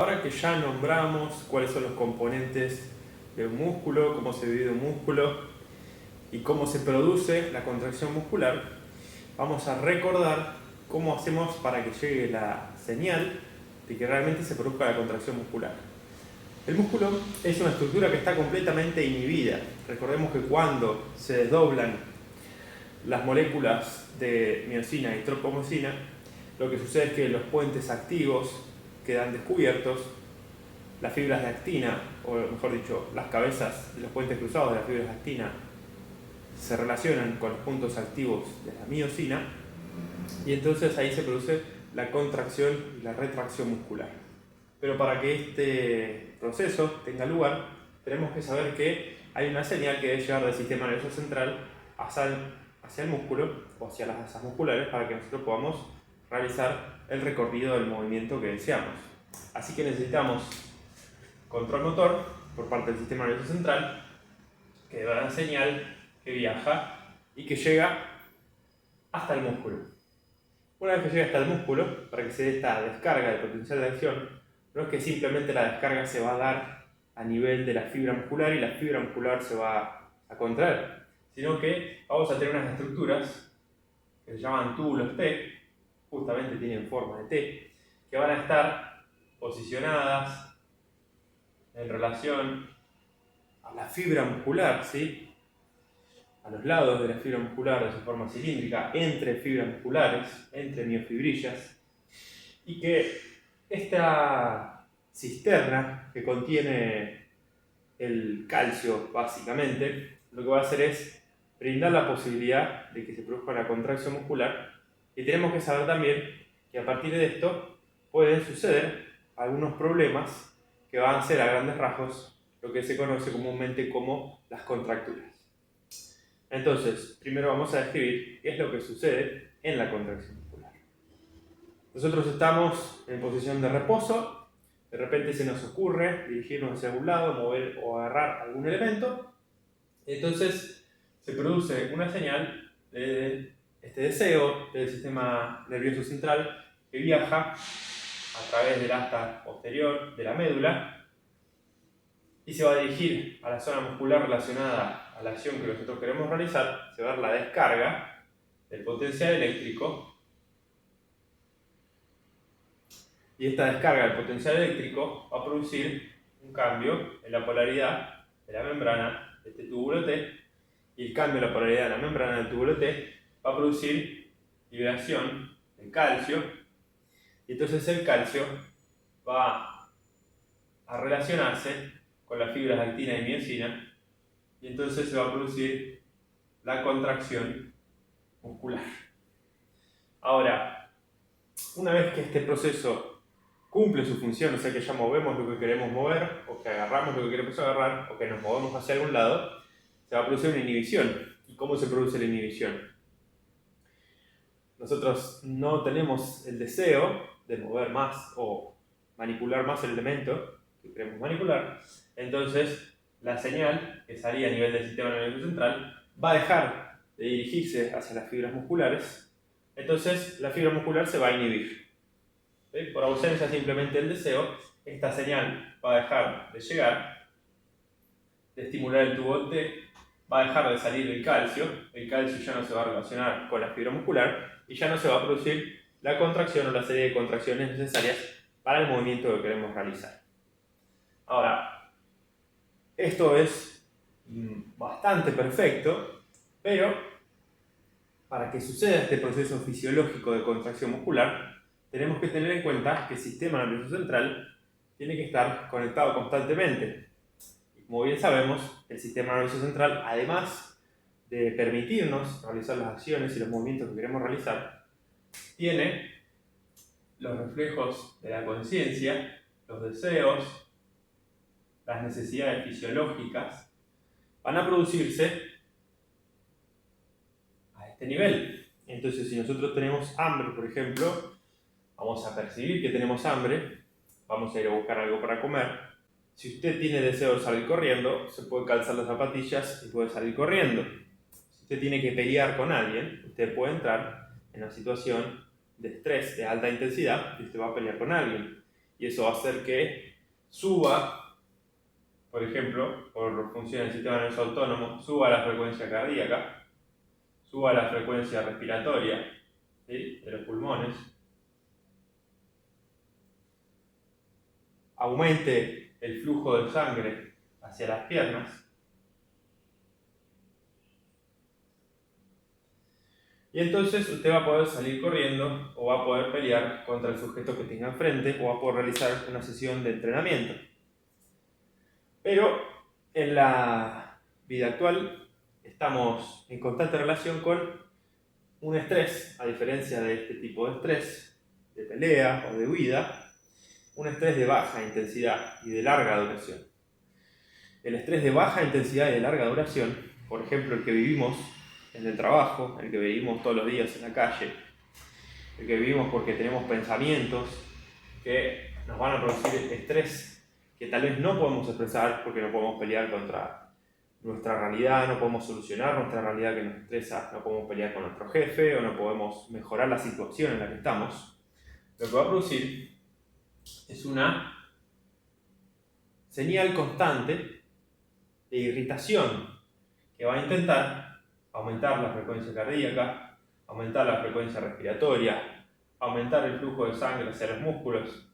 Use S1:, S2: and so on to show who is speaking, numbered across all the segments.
S1: Ahora que ya nombramos cuáles son los componentes de un músculo, cómo se divide un músculo y cómo se produce la contracción muscular, vamos a recordar cómo hacemos para que llegue la señal de que realmente se produzca la contracción muscular. El músculo es una estructura que está completamente inhibida. Recordemos que cuando se desdoblan las moléculas de miosina y tropomosina, lo que sucede es que los puentes activos quedan descubiertos, las fibras de actina, o mejor dicho, las cabezas de los puentes cruzados de las fibras de actina se relacionan con los puntos activos de la miosina y entonces ahí se produce la contracción y la retracción muscular. Pero para que este proceso tenga lugar, tenemos que saber que hay una señal que debe llegar del sistema nervioso central hacia el músculo o hacia las asas musculares para que nosotros podamos realizar el recorrido del movimiento que deseamos. Así que necesitamos control motor por parte del sistema nervioso central que da una señal que viaja y que llega hasta el músculo. Una vez que llega hasta el músculo, para que se dé esta descarga de potencial de acción, no es que simplemente la descarga se va a dar a nivel de la fibra muscular y la fibra muscular se va a contraer, sino que vamos a tener unas estructuras que se llaman túbulos T, justamente tienen forma de T, que van a estar posicionadas en relación a la fibra muscular, ¿sí? A los lados de la fibra muscular de su forma cilíndrica, entre fibras musculares, entre miofibrillas, y que esta cisterna que contiene el calcio, básicamente, lo que va a hacer es brindar la posibilidad de que se produzca la contracción muscular, y tenemos que saber también que a partir de esto pueden suceder algunos problemas que van a ser a grandes rasgos lo que se conoce comúnmente como las contracturas. Entonces, primero vamos a describir qué es lo que sucede en la contracción muscular. Nosotros estamos en posición de reposo, de repente se nos ocurre dirigirnos hacia algún lado, mover o agarrar algún elemento, entonces se produce una señal de este deseo del sistema nervioso central que viaja a través del asta posterior de la médula y se va a dirigir a la zona muscular relacionada a la acción que nosotros queremos realizar. Se va a dar la descarga del potencial eléctrico y esta descarga del potencial eléctrico va a producir un cambio en la polaridad de la membrana de este túbulo T, y el cambio en la polaridad de la membrana del túbulo T va a producir liberación de calcio, y entonces el calcio va a relacionarse con las fibras de actina y miosina, y entonces se va a producir la contracción muscular. Ahora, una vez que este proceso cumple su función, o sea que ya movemos lo que queremos mover, o que agarramos lo que queremos agarrar, o que nos movemos hacia algún lado, se va a producir una inhibición. ¿Y cómo se produce la inhibición? Nosotros no tenemos el deseo de mover más o manipular más el elemento que queremos manipular, entonces la señal que salía a nivel del sistema nervioso central va a dejar de dirigirse hacia las fibras musculares, entonces la fibra muscular se va a inhibir. ¿Sí? Por ausencia simplemente del deseo, esta señal va a dejar de llegar, de estimular el tubo T, va a dejar de salir el calcio ya no se va a relacionar con la fibra muscular y ya no se va a producir la contracción o la serie de contracciones necesarias para el movimiento que queremos realizar. Ahora, esto es bastante perfecto, pero para que suceda este proceso fisiológico de contracción muscular, tenemos que tener en cuenta que el sistema nervioso central tiene que estar conectado constantemente. Y como bien sabemos, el sistema nervioso central, además de permitirnos realizar las acciones y los movimientos que queremos realizar, tiene los reflejos de la conciencia, los deseos, las necesidades fisiológicas, van a producirse a este nivel. Entonces, si nosotros tenemos hambre, por ejemplo, vamos a percibir que tenemos hambre, vamos a ir a buscar algo para comer. Si usted tiene deseo de salir corriendo, se puede calzar las zapatillas y puede salir corriendo. Si usted tiene que pelear con alguien, usted puede entrar en una situación de estrés de alta intensidad y usted va a pelear con alguien. y eso va a hacer que suba, por ejemplo, por función del sistema nervioso autónomo, suba la frecuencia cardíaca, suba la frecuencia respiratoria, ¿sí?, de los pulmones, aumente el flujo de sangre hacia las piernas, y entonces usted va a poder salir corriendo o va a poder pelear contra el sujeto que tenga enfrente o va a poder realizar una sesión de entrenamiento. Pero en la vida actual estamos en constante relación con un estrés, a diferencia de este tipo de estrés, de pelea o de huida, un estrés de baja intensidad y de larga duración. El estrés de baja intensidad y de larga duración, por ejemplo el que vivimos en el trabajo, el que vivimos todos los días en la calle, el que vivimos porque tenemos pensamientos que nos van a producir estrés que tal vez no podemos expresar porque no podemos pelear contra nuestra realidad, no podemos solucionar nuestra realidad que nos estresa, no podemos pelear con nuestro jefe o no podemos mejorar la situación en la que estamos. Lo que va a producir es una señal constante de irritación que va a intentar aumentar la frecuencia cardíaca, aumentar la frecuencia respiratoria, aumentar el flujo de sangre hacia los músculos.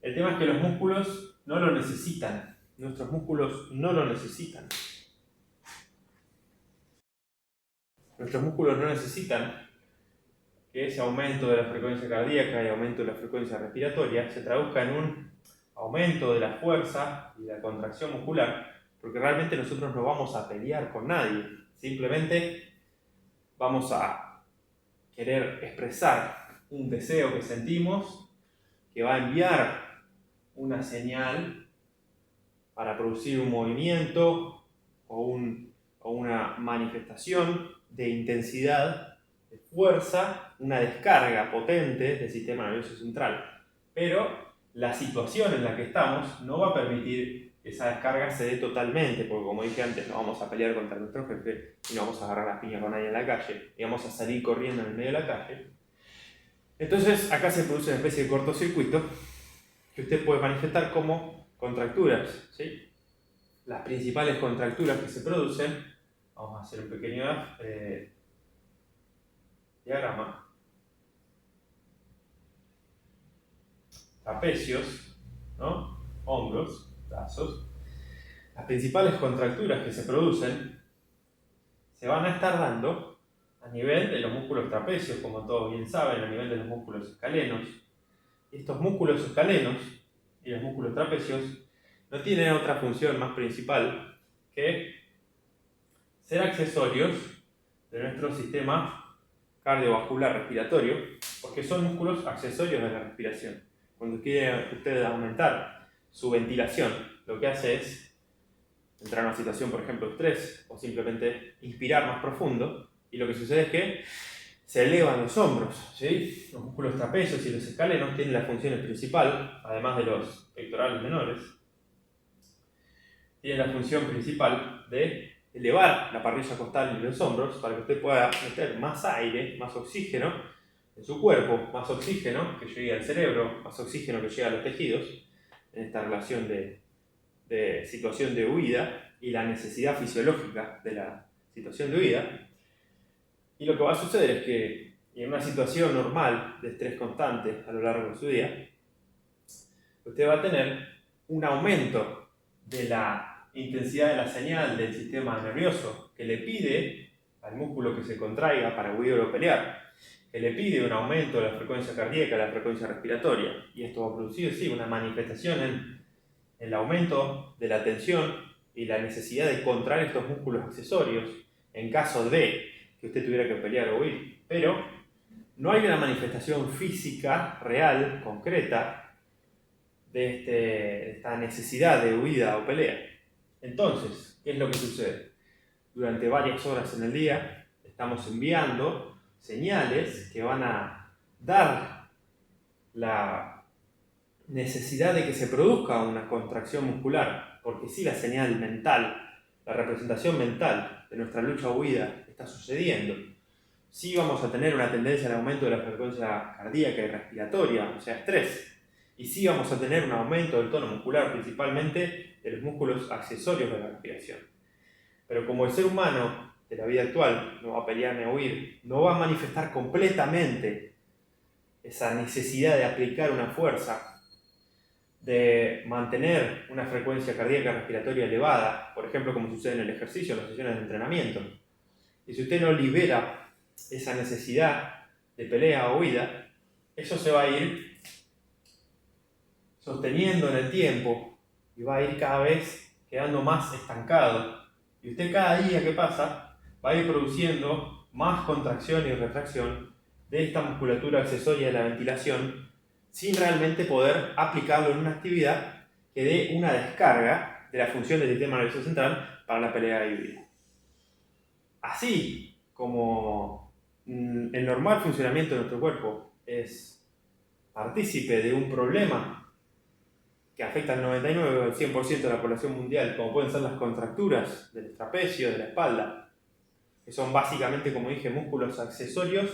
S1: El tema es que los músculos no lo necesitan, nuestros músculos no lo necesitan. Nuestros músculos no necesitan que ese aumento de la frecuencia cardíaca y aumento de la frecuencia respiratoria se traduzca en un aumento de la fuerza y la contracción muscular, porque realmente nosotros no vamos a pelear con nadie, simplemente vamos a querer expresar un deseo que sentimos que va a enviar una señal para producir un movimiento o una manifestación de intensidad, de fuerza, una descarga potente del sistema nervioso central. Pero la situación en la que estamos no va a permitir que esa descarga se dé totalmente, porque como dije antes, no vamos a pelear contra nuestro jefe y no vamos a agarrar las piñas con nadie en la calle y vamos a salir corriendo en el medio de la calle. Entonces acá se produce una especie de cortocircuito que usted puede manifestar como contracturas, ¿sí? Las principales contracturas que se producen, vamos a hacer un pequeño diagrama. Trapecios, ¿no?, hombros, brazos. Las principales contracturas que se producen se van a estar dando a nivel de los músculos trapecios, como todos bien saben, a nivel de los músculos escalenos. Y estos músculos escalenos y los músculos trapecios no tienen otra función más principal que ser accesorios de nuestro sistema cardiovascular respiratorio, porque son músculos accesorios de la respiración. Cuando quiere usted aumentar su ventilación, lo que hace es entrar en una situación, por ejemplo, de estrés, o simplemente inspirar más profundo, y lo que sucede es que se elevan los hombros, ¿sí? Los músculos trapecios y los escalenos tienen la función principal, además de los pectorales menores, tienen la función principal de elevar la parrilla costal y los hombros para que usted pueda meter más aire, más oxígeno en su cuerpo, más oxígeno que llegue al cerebro, más oxígeno que llegue a los tejidos, en esta relación de situación de huida y la necesidad fisiológica de la situación de huida. Y lo que va a suceder es que en una situación normal de estrés constante a lo largo de su día, usted va a tener un aumento de la intensidad de la señal del sistema nervioso que le pide al músculo que se contraiga para huir o pelear, que le pide un aumento de la frecuencia cardíaca, la frecuencia respiratoria, y esto va a producir, sí, una manifestación en el aumento de la tensión y la necesidad de contraer estos músculos accesorios en caso de que usted tuviera que pelear o huir. Pero no hay una manifestación física, real, concreta, de esta necesidad de huida o pelea. Entonces, ¿qué es lo que sucede? Durante varias horas en el día estamos enviando señales que van a dar la necesidad de que se produzca una contracción muscular, porque si la señal mental, la representación mental de nuestra lucha o huida está sucediendo, sí vamos a tener una tendencia al aumento de la frecuencia cardíaca y respiratoria, o sea, estrés. Y sí vamos a tener un aumento del tono muscular, principalmente de los músculos accesorios de la respiración. Pero como el ser humano de la vida actual no va a pelear ni a huir, no va a manifestar completamente esa necesidad de aplicar una fuerza, de mantener una frecuencia cardíaca respiratoria elevada, por ejemplo, como sucede en el ejercicio, en las sesiones de entrenamiento. Y si usted no libera esa necesidad de pelea o huida, eso se va a ir sosteniendo en el tiempo y va a ir cada vez quedando más estancado. Y usted cada día que pasa va a ir produciendo más contracción y retracción de esta musculatura accesoria de la ventilación sin realmente poder aplicarlo en una actividad que dé una descarga de la función del sistema nervioso central para la pelea y huida. Así como el normal funcionamiento de nuestro cuerpo es partícipe de un problema que afecta al 99 o al 100% de la población mundial, como pueden ser las contracturas del trapecio, de la espalda, que son básicamente, como dije, músculos accesorios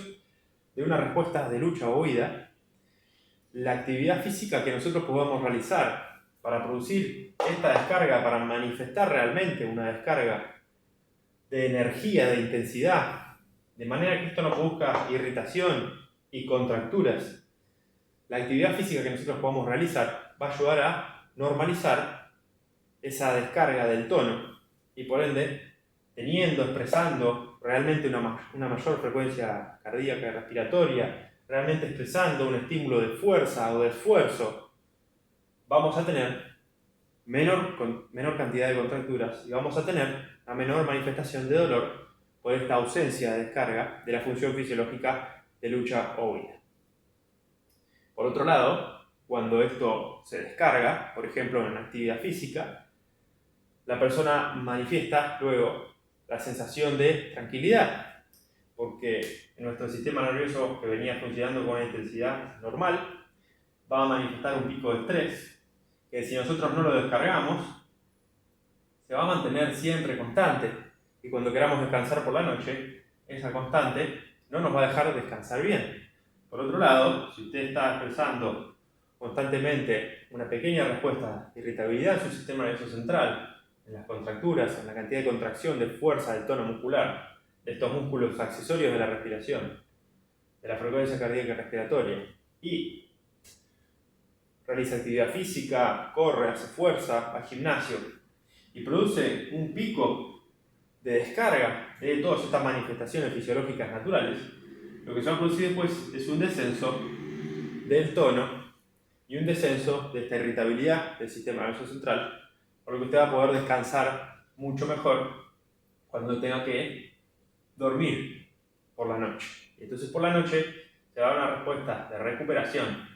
S1: de una respuesta de lucha o huida, la actividad física que nosotros podamos realizar para producir esta descarga, para manifestar realmente una descarga de energía, de intensidad, de manera que esto no produzca irritación y contracturas, la actividad física que nosotros podamos realizar va a ayudar a normalizar esa descarga del tono y por ende, expresando realmente una mayor frecuencia cardíaca y respiratoria, realmente expresando un estímulo de fuerza o de esfuerzo, vamos a tener menor cantidad de contracturas y vamos a tener una menor manifestación de dolor por esta ausencia de descarga de la función fisiológica de lucha o huida. Por otro lado, cuando esto se descarga, por ejemplo en una actividad física, la persona manifiesta luego la sensación de tranquilidad, porque en nuestro sistema nervioso que venía funcionando con una intensidad normal, va a manifestar un pico de estrés, que si nosotros no lo descargamos, se va a mantener siempre constante, y cuando queramos descansar por la noche, esa constante no nos va a dejar descansar bien. Por otro lado, si usted está expresando constantemente una pequeña respuesta de irritabilidad en su sistema nervioso central, en las contracturas, en la cantidad de contracción, de fuerza del tono muscular, de estos músculos accesorios de la respiración, de la frecuencia cardíaca respiratoria, y realiza actividad física, corre, hace fuerza, va al gimnasio, y produce un pico de descarga de todas estas manifestaciones fisiológicas naturales, lo que se va a producir después es un descenso del tono y un descenso de esta irritabilidad del sistema nervioso central, por lo que usted va a poder descansar mucho mejor cuando tenga que dormir por la noche. Y entonces por la noche se va a dar una respuesta de recuperación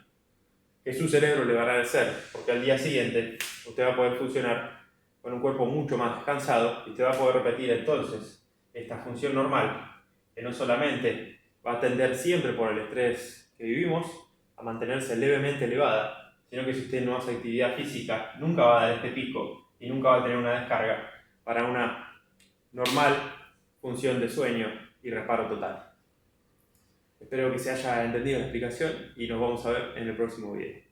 S1: que su cerebro le va a agradecer, porque al día siguiente usted va a poder funcionar con un cuerpo mucho más descansado y usted va a poder repetir entonces esta función normal, que no solamente va a tender siempre por el estrés que vivimos a mantenerse levemente elevada, sino que si usted no hace actividad física, nunca va a dar este pico y nunca va a tener una descarga para una normal función de sueño y reparo total. Espero que se haya entendido la explicación y nos vamos a ver en el próximo video.